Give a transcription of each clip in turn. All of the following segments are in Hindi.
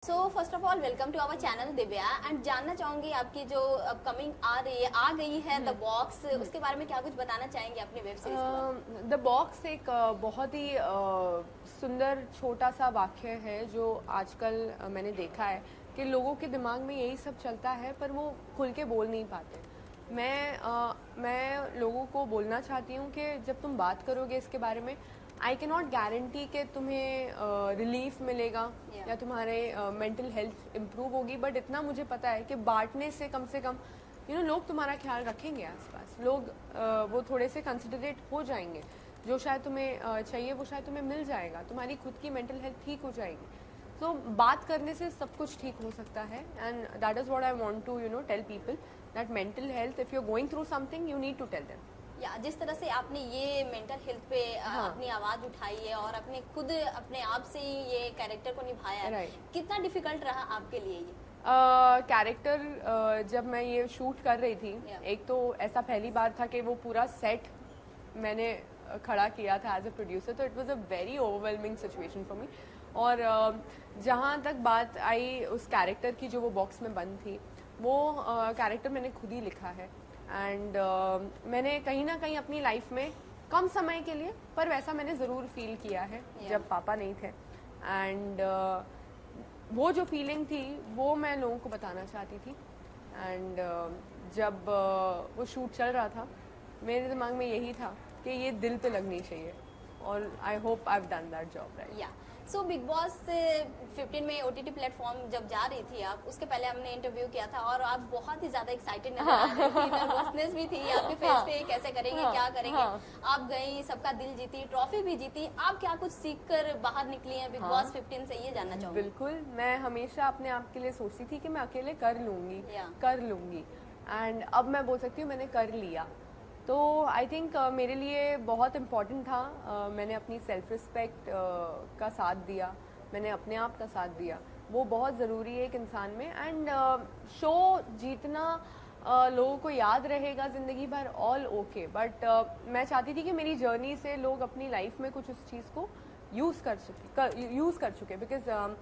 So first of all welcome to our channel Divya and जानना चाहूंगी आपकी जो अपकमिंग आ गई है द बॉक्स, उसके बारे में क्या कुछ बताना चाहेंगे अपनी वेब सीरीज? द बॉक्स एक बहुत ही सुंदर छोटा सा वाक्य है जो आजकल मैंने देखा है कि लोगों के दिमाग में यही सब चलता है पर वो खुल के बोल नहीं पाते। मैं लोगों को बोलना चाहती हूँ कि जब तुम बात करोगे इसके बारे में, आई कैन नॉट गारंटी कि तुम्हें रिलीफ मिलेगा या तुम्हारे मेंटल हेल्थ इम्प्रूव होगी, बट इतना मुझे पता है कि बांटने से कम लोग तुम्हारा ख्याल रखेंगे आसपास। लोग वो थोड़े से कंसिडरेट हो जाएंगे। जो शायद तुम्हें चाहिए वो शायद तुम्हें मिल जाएगा। तुम्हारी खुद की मेंटल हेल्थ ठीक हो जाएगी। तो बात करने से सब कुछ ठीक हो सकता है and that is what I want to tell people that mental health, if you are going through something you need to tell them. या जिस तरह से आपने ये मेंटल हेल्थ पे अपनी आवाज उठाई है और अपने खुद अपने आप से ही ये कैरेक्टर को निभाया है, कितना डिफिकल्ट रहा आपके लिए ये कैरेक्टर? जब मैं ये शूट कर रही थी, एक तो ऐसा पहली बार था कि वो पूरा सेट मैंने खड़ा किया था एज अ प्रोड्यूसर, तो it was a very overwhelming situation for me. और जहाँ तक बात आई उस कैरेक्टर की जो वो बॉक्स में बंद थी, वो कैरेक्टर मैंने खुद ही लिखा है एंड मैंने कहीं ना कहीं अपनी लाइफ में कम समय के लिए पर वैसा मैंने ज़रूर फील किया है जब पापा नहीं थे। एंड वो जो फीलिंग थी वो मैं लोगों को बताना चाहती थी। एंड जब वो शूट चल रहा था, मेरे दिमाग में यही था कि ये दिल पे लगनी चाहिए और I hope I have done that job right. या सो बिग बॉस 15 में OTT प्लेटफॉर्म जब जा रही थी आप, उसके पहले हमने इंटरव्यू किया था और आप बहुत ही ज्यादा एक्साइटेड नजर आ रही थी, नर्वसनेस भी थी आपके फेस पे, कैसे करेंगे क्या करेंगे। आप गई, सबका दिल जीती, ट्रॉफी भी जीती। आप क्या कुछ सीख कर बाहर निकली हैं बिग बॉस 15 से, ये जानना चाहूंगी। बिल्कुल, मैं हमेशा अपने आप के लिए सोचती थी कि मैं अकेले कर लूंगी एंड अब मैं बोल सकती हूँ मैंने कर लिया। तो आई थिंक मेरे लिए बहुत इम्पॉर्टेंट था। मैंने अपनी सेल्फ रिस्पेक्ट का साथ दिया, मैंने अपने आप का साथ दिया, वो बहुत ज़रूरी है एक इंसान में। एंड शो जीतना लोगों को याद रहेगा ज़िंदगी भर, ऑल ओके, बट मैं चाहती थी कि मेरी जर्नी से लोग अपनी लाइफ में कुछ उस चीज़ को यूज़ कर चुके बिकॉज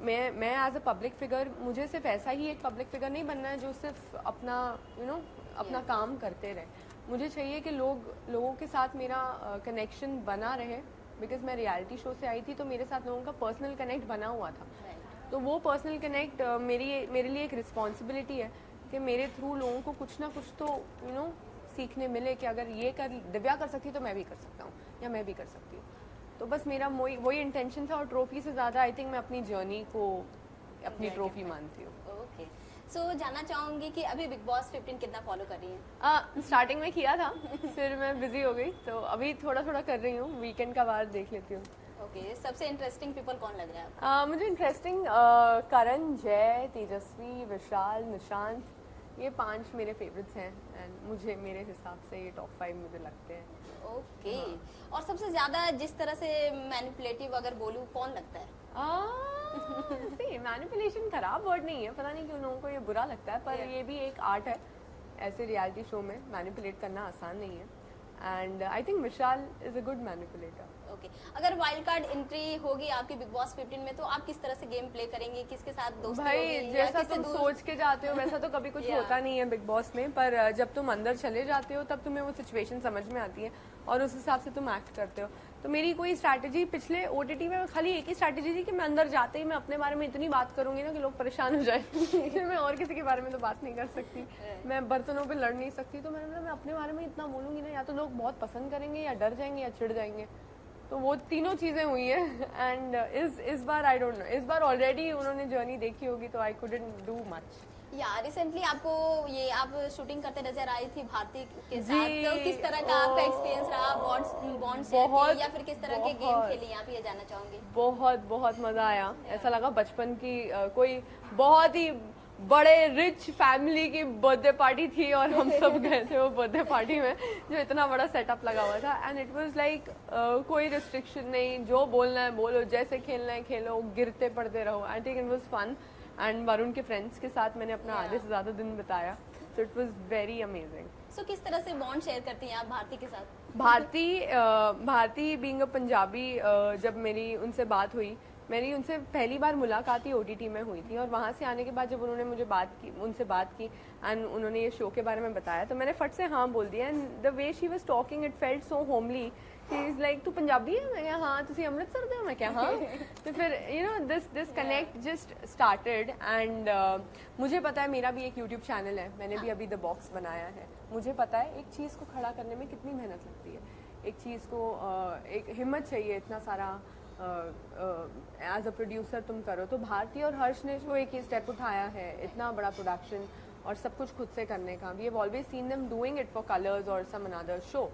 मैं एज अ पब्लिक फिगर, मुझे सिर्फ ऐसा ही एक पब्लिक फिगर नहीं बनना है जो सिर्फ अपना अपना काम करते रहे। मुझे चाहिए कि लोगों के साथ मेरा कनेक्शन बना रहे बिकॉज मैं रियलिटी शो से आई थी, तो मेरे साथ लोगों का पर्सनल कनेक्ट बना हुआ था। तो वो पर्सनल कनेक्ट मेरे लिए एक रिस्पॉन्सिबिलिटी है कि मेरे थ्रू लोगों को कुछ ना कुछ तो सीखने मिले कि अगर ये दिव्या कर सकती तो मैं भी कर सकता हूँ या मैं भी कर सकती हूँ। तो बस मेरा वही इंटेंशन था और ट्रॉफी से ज़्यादा आई थिंक मैं अपनी जर्नी को अपनी ट्रॉफी मानती हूँ। ओके, सो जानना चाहूंगी कि अभी बिग बॉस 15 कितना फॉलो कर रही हैं? स्टार्टिंग में किया था, फिर मैं बिजी हो गई, तो अभी थोड़ा कर रही हूँ। वीकेंड का बार देख लेती हूँ। ओके, सबसे इंटरेस्टिंग पीपल कौन लग रहा है आपको? मुझे इंटरेस्टिंग करण, जय, तेजस्वी, विशाल, निशांत, ये 5 मेरे फेवरेट्स हैं एंड मेरे हिसाब से ये टॉप 5 मुझे लगते हैं। ओके, और सबसे ज्यादा जिस तरह से मैनिपुलेटिव अगर बोलूं, कौन लगता है? मैनिपुलेशन खराब वर्ड नहीं है, पता नहीं क्यों लोगों को ये बुरा लगता है, पर ये भी एक आर्ट है। ऐसे रियलिटी शो में मैनिपुलेट करना आसान नहीं है and I think Vishal is a good manipulator. Okay, अगर वाइल्ड कार्ड एंट्री होगी आपकी बिग बॉस 15 में, तो आप किस तरह से गेम प्ले करेंगे? किसके साथ दोस्ती भाई होगी? जैसा तुम सोच के जाते हो वैसा तो कभी कुछ होता नहीं है बिग बॉस में, पर जब तुम अंदर चले जाते हो तब तुम्हें वो सिचुएशन समझ में आती है और उस हिसाब से तुम एक्ट करते हो। तो मेरी कोई स्ट्रैटेजी पिछले OTT में खाली एक ही स्ट्रैटेजी थी कि मैं अंदर जाते ही मैं अपने बारे में इतनी बात करूंगी ना कि लोग परेशान हो जाए फिर मैं और किसी के बारे में तो बात नहीं कर सकती, मैं बर्तनों पे लड़ नहीं सकती। तो मैं अपने बारे में इतना बोलूंगी ना, या तो लोग बहुत पसंद करेंगे या डर जाएंगे या चिढ़ जाएंगे। तो वो तीनों चीज़ें हुई हैं एंड इस बार आई डोंट नो, इस बार ऑलरेडी उन्होंने जर्नी देखी होगी तो आई कुडंट डू मच। या रिसेंटली आपको ये आप शूटिंग करते नजर आई थी भारती के साथ, तो किस तरह का आपका एक्सपीरियंस रहा? बॉन्ड्स या फिर किस तरह के गेम खेली आप, ये जानना चाहूंगी। बहुत मजा आया। ऐसा लगा बचपन की कोई बहुत ही बड़े रिच फैमिली की बर्थडे पार्टी थी और हम सब गए थे वो बर्थडे पार्टी में, जो इतना बड़ा सेटअप लगा हुआ था एंड इट वाज लाइक कोई रिस्ट्रिक्शन नहीं, जो बोलना है बोलो, जैसे खेलना है खेलो, गिरते पड़ते रहो। I think it was fun and Varun के फ्रेंड्स के साथ मैंने अपना आधे से ज़्यादा दिन बिताया, so it was very amazing. So किस तरह से बॉन्ड शेयर करती हैं आप भारती के साथ? भारती बीइंग अ पंजाबी, जब मेरी उनसे बात हुई मेरी उनसे पहली बार मुलाकात ही OTT में हुई थी, और वहाँ से आने के बाद जब उन्होंने मुझे उनसे बात की एंड उन्होंने ये शो के बारे में बताया, तो मैंने फट से हाँ बोल दिया। And the way she was talking it felt so homely. She is like, तू पंजाबी है? मैं क्या, हाँ। तुसी अमृतसर दे हो? मैं क्या, हाँ। तो फिर you know this connect just started. And मुझे पता है मेरा भी एक यूट्यूब चैनल है, मैंने भी अभी द बॉक्स बनाया है। मुझे पता है एक चीज़ को खड़ा करने में कितनी मेहनत लगती है, एक चीज़ को एक हिम्मत चाहिए, इतना सारा एज अ प्रोड्यूसर तुम करो। तो भारती और हर्ष ने जो एक स्टेप उठाया है, इतना बड़ा प्रोडक्शन और सब कुछ खुद से करने का, we have always seen them doing it for Colors और सम अनदर शो,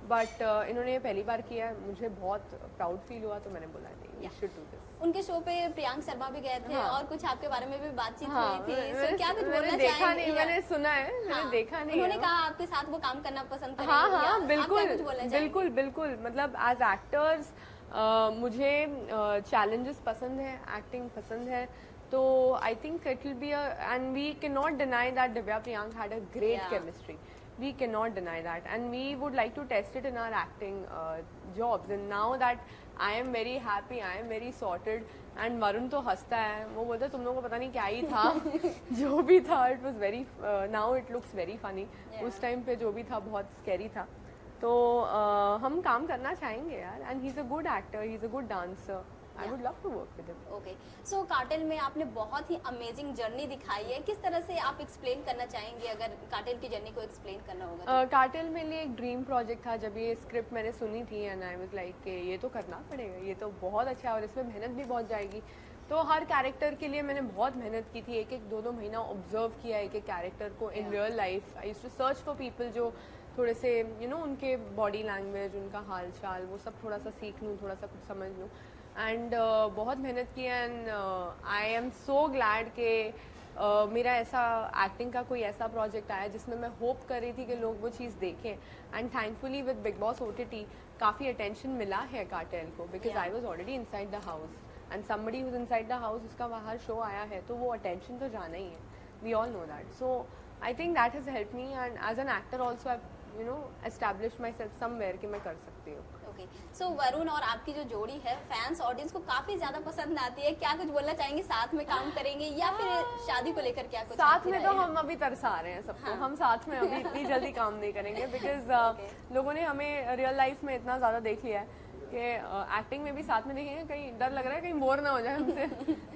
बट इन्होंने ये पहली बार किया है। मुझे बहुत प्राउड फील हुआ, तो मैंने बोला नहीं, वी शुड डू दिस। उनके शो पे प्रियांक शर्मा भी गए थे, हाँ। और कुछ आपके बारे में भी बातचीत हाँ, हुई थी। सो क्या कुछ बोलना देखा चाहेंगे? नहीं, मैंने सुना है, मैंने हाँ, देखा नहीं। उन्होंने कहा आपके साथ वो काम करना पसंद करेंगे। हाँ या हाँ, आप बिल्कुल क्या कुछ बोलना चाहेंगे? बिल्कुल बिल्कुल। मतलब एज एक्टर्स मुझे चैलेंजेस पसंद है, एक्टिंग पसंद है, तो I think it will be and we can not deny that Divya Priyank had a great chemistry. We cannot deny that, and we would like to test it in our acting jobs. And now that I am very happy, I am very sorted, and Varun तो हंसता है, वो बोलता है तुम लोगों को पता नहीं क्या ही था जो भी था, it was very now it looks very funny. उस टाइम पे जो भी था बहुत scary था, तो हम काम करना चाहेंगे यार, and he's a good actor, he's a good dancer. I would love to work with him. Okay. So cartel में आपने बहुत ही अमेजिंग जर्नी दिखाई है, किस तरह से आप एक्सप्लेन करना चाहेंगे अगर कार्टेल की जर्नी को एक्सप्लेन करना होगा? कार्टेल मेरे लिए एक ड्रीम प्रोजेक्ट था। जब ये स्क्रिप्ट मैंने सुनी थी एंड आई वाज लाइक कि ये तो करना पड़ेगा, ये तो बहुत अच्छा है और इसमें मेहनत भी बहुत जाएगी। तो हर कैरेक्टर के लिए मैंने बहुत मेहनत की थी, एक एक दो महीना ऑब्जर्व किया एक एक कैरेक्टर को in real life. I used to search for people जो थोड़े से उनके बॉडी लैंग्वेज, उनका हाल चाल, वो सब थोड़ा सा सीख लूँ, थोड़ा सा कुछ समझ लूँ। एंड बहुत मेहनत की, and I am so glad कि मेरा ऐसा एक्टिंग का कोई ऐसा प्रोजेक्ट आया जिसमें मैं होप कर रही थी कि लोग वो चीज़ देखें। And thankfully with Bigg Boss OTT काफ़ी अटेंशन मिला है कार्टेल को, because I was already inside the house and somebody who's inside the house, उसका बाहर शो आया है तो वो अटेंशन तो जाना ही है, we all know that. So I think that has help me, and as an actor also I establish myself somewhere कि मैं कर सकती हूँ। सो वरुण और आपकी जो जोड़ी है फैंस ऑडियंस को काफी ज्यादा पसंद आती है, क्या कुछ बोलना चाहेंगे? साथ में काम करेंगे या फिर शादी को लेकर क्या कुछ? साथ में तो हम अभी तरसा रहे हैं सबको। हम साथ में अभी इतनी जल्दी काम नहीं करेंगे, बिकॉज लोगों ने हमें रियल लाइफ में इतना ज़्यादा देख लिया है कि एक्टिंग में भी साथ में देखेंगे, कहीं डर लग रहा है कहीं बोर ना हो जाए हमसे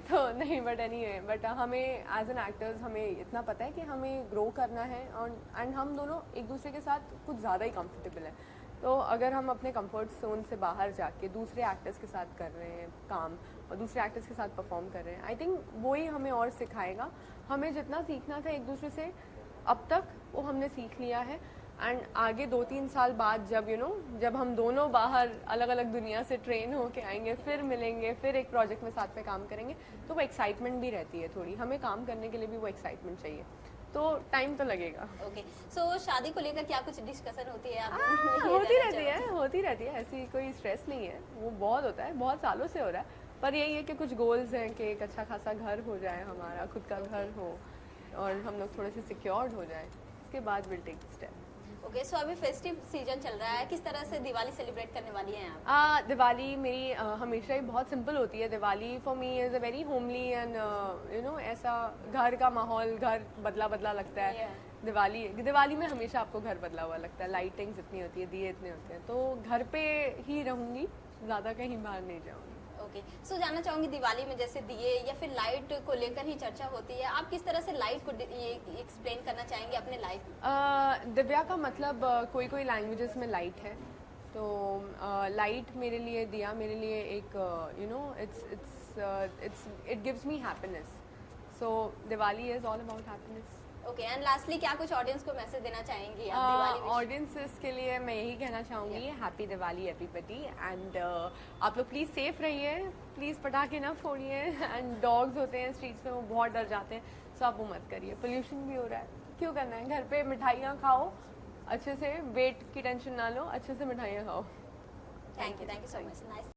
तो नहीं, बट एनीवे, बट हमें एज एन एक्टर्स हमें इतना पता है कि हमें ग्रो करना है, और एंड हम दोनों एक दूसरे के साथ कुछ ज़्यादा ही कंफर्टेबल है। तो अगर हम अपने कंफर्ट जोन से बाहर जाके दूसरे एक्टर्स के साथ कर रहे हैं काम और दूसरे एक्टर्स के साथ परफॉर्म कर रहे हैं, आई थिंक वही हमें और सिखाएगा। हमें जितना सीखना था एक दूसरे से अब तक वो हमने सीख लिया है, एंड आगे 2-3 साल बाद जब जब हम दोनों बाहर अलग अलग दुनिया से ट्रेन होके आएंगे, फिर मिलेंगे, फिर एक प्रोजेक्ट में साथ में काम करेंगे, तो वो एक्साइटमेंट भी रहती है थोड़ी। हमें काम करने के लिए भी वो एक्साइटमेंट चाहिए, तो टाइम तो लगेगा। ओके, सो शादी को लेकर क्या कुछ डिस्कशन होती है? होती रहती है, ऐसी कोई स्ट्रेस नहीं है, वो बहुत होता है, बहुत सालों से हो रहा है, पर यही है कि कुछ गोल्स हैं कि एक अच्छा खासा घर हो जाए, हमारा खुद का घर हो और हम लोग थोड़े से सिक्योर्ड हो जाए, उसके बाद विल टेक स्टेप। ओके, सो अभी फेस्टिव सीजन चल रहा है, किस तरह से दिवाली सेलिब्रेट करने वाली हैं आप? दिवाली मेरी हमेशा ही बहुत सिंपल होती है। Diwali for me is a very homely and ऐसा घर का माहौल, घर बदला बदला लगता है। दिवाली में हमेशा आपको घर बदला हुआ लगता है, लाइटिंग्स इतनी होती है, दिए इतने होते हैं, तो घर पे ही रहूँगी, ज़्यादा कहीं बाहर नहीं जाऊँगी। ओके, सो जानना चाहूँगी दिवाली में जैसे दिए या फिर लाइट को लेकर ही चर्चा होती है, आप किस तरह से लाइट को एक्सप्लेन करना चाहेंगे अपने लाइफ में? दिव्या का मतलब कोई कोई लैंग्वेजेस में लाइट है, तो लाइट मेरे लिए, दिया मेरे लिए एक it gives me happiness, so Diwali is all about happiness. Okay, and lastly क्या कुछ ऑडियंस को मैसेज देना चाहेंगी आप दिवाली में? ऑडियंसेस के लिए मैं यही कहना चाहूँगी, हैप्पी दिवाली एवरीबॉडी, एंड आप लोग प्लीज़ सेफ रहिए, प्लीज़ पटाखे ना फोड़िए, एंड डॉग्स होते हैं स्ट्रीट्स में, वो बहुत डर जाते हैं, सो आप वो मत करिए। पोल्यूशन भी हो रहा है, क्यों करना है? घर पे मिठाइयाँ खाओ अच्छे से, वेट की टेंशन ना लो, अच्छे से मिठाइयाँ खाओ। Thank you so much. Nice.